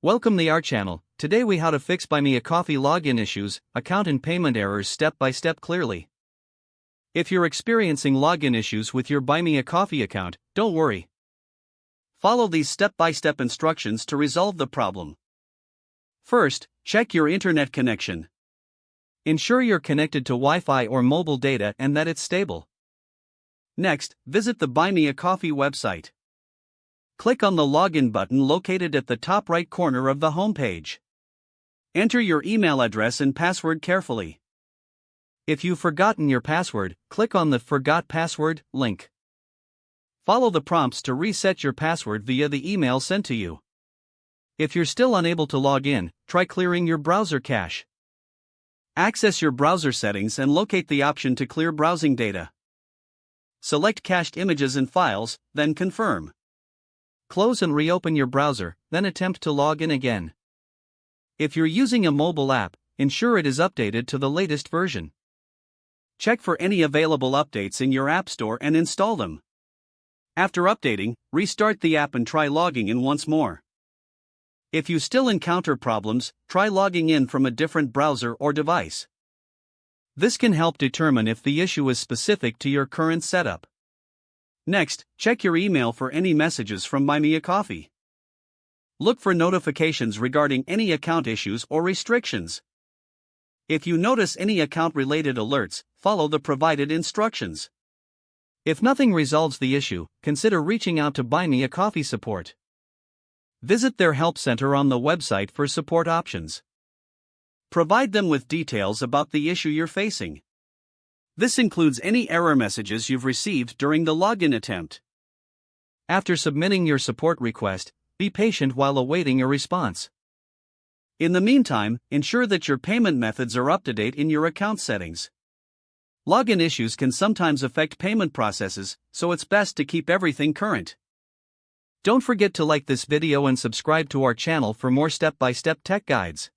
Welcome to our channel. Today we how to fix Buy Me a Coffee login issues, account and payment errors step by step clearly. If you're experiencing login issues with your Buy Me a Coffee account, don't worry. Follow these step-by-step instructions to resolve the problem. First, check your internet connection. Ensure you're connected to Wi-Fi or mobile data and that it's stable. Next, visit the Buy Me a Coffee website. Click on the login button located at the top right corner of the homepage. Enter your email address and password carefully. If you've forgotten your password, click on the Forgot Password link. Follow the prompts to reset your password via the email sent to you. If you're still unable to log in, try clearing your browser cache. Access your browser settings and locate the option to clear browsing data. Select cached images and files, then confirm. Close and reopen your browser, then attempt to log in again. If you're using a mobile app, ensure it is updated to the latest version. Check for any available updates in your App Store and install them. After updating, restart the app and try logging in once more. If you still encounter problems, try logging in from a different browser or device. This can help determine if the issue is specific to your current setup. Next, check your email for any messages from Buy Me a Coffee. Look for notifications regarding any account issues or restrictions. If you notice any account-related alerts, follow the provided instructions. If nothing resolves the issue, consider reaching out to Buy Me a Coffee support. Visit their help center on the website for support options. Provide them with details about the issue you're facing. This includes any error messages you've received during the login attempt. After submitting your support request, be patient while awaiting a response. In the meantime, ensure that your payment methods are up to date in your account settings. Login issues can sometimes affect payment processes, so it's best to keep everything current. Don't forget to like this video and subscribe to our channel for more step-by-step tech guides.